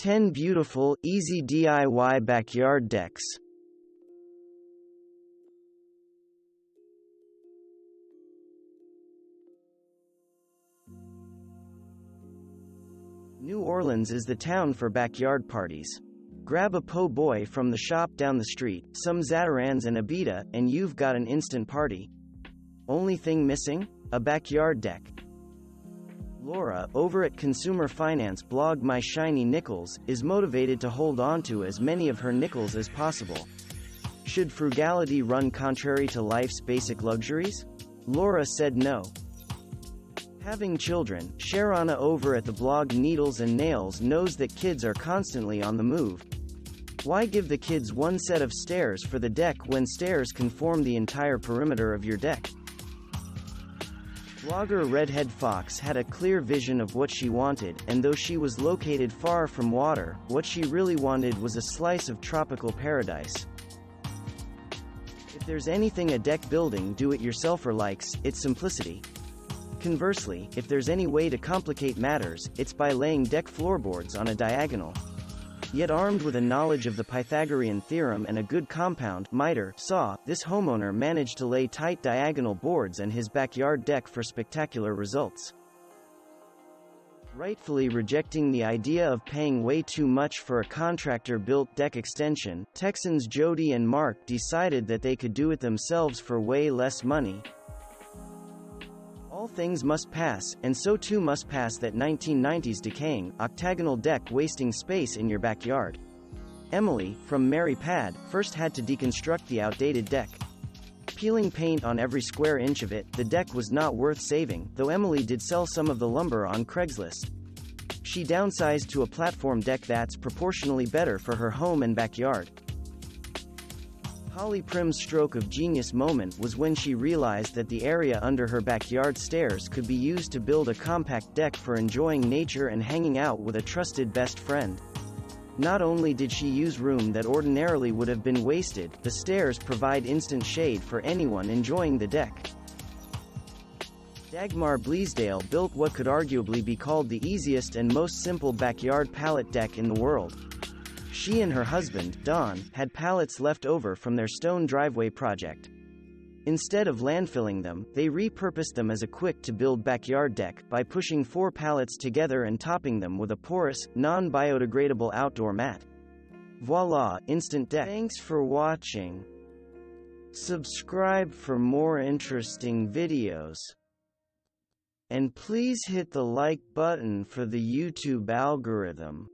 10 beautiful, easy DIY backyard decks. New Orleans is the town for backyard parties. Grab a po' boy from the shop down the street, some Zatarans and a beta, and you've got an instant party. Only thing missing? A backyard deck. Laura, over at consumer finance blog My Shiny Nickels, is motivated to hold on to as many of her nickels as possible. Should frugality run contrary to life's basic luxuries? Laura said no. Having children, Sharana over at the blog Needles and Nails knows that kids are constantly on the move. Why give the kids one set of stairs for the deck when stairs can form the entire perimeter of your deck? Blogger Redhead Fox had a clear vision of what she wanted, and though she was located far from water, what she really wanted was a slice of tropical paradise. If there's anything a deck building do-it-yourselfer likes, it's simplicity. Conversely, if there's any way to complicate matters, it's by laying deck floorboards on a diagonal. Yet armed with a knowledge of the Pythagorean theorem and a good compound miter saw, this homeowner managed to lay tight diagonal boards and his backyard deck for spectacular results. Rightfully rejecting the idea of paying way too much for a contractor-built deck extension, Texans Jody and Mark decided that they could do it themselves for way less money. All things must pass, and so too must pass that 1990s decaying, octagonal deck wasting space in your backyard. Emily, from Mary Pad, first had to deconstruct the outdated deck. Peeling paint on every square inch of it, the deck was not worth saving, though Emily did sell some of the lumber on Craigslist. She downsized to a platform deck that's proportionally better for her home and backyard. Holly Prim's stroke of genius moment was when she realized that the area under her backyard stairs could be used to build a compact deck for enjoying nature and hanging out with a trusted best friend. Not only did she use room that ordinarily would have been wasted, the stairs provide instant shade for anyone enjoying the deck. Dagmar Bleasdale built what could arguably be called the easiest and most simple backyard pallet deck in the world. She and her husband, Don, had pallets left over from their stone driveway project. Instead of landfilling them, they repurposed them as a quick-to-build backyard deck, by pushing 4 pallets together and topping them with a porous, non-biodegradable outdoor mat. Voila, instant deck. Thanks for watching. Subscribe for more interesting videos. And please hit the like button for the YouTube algorithm.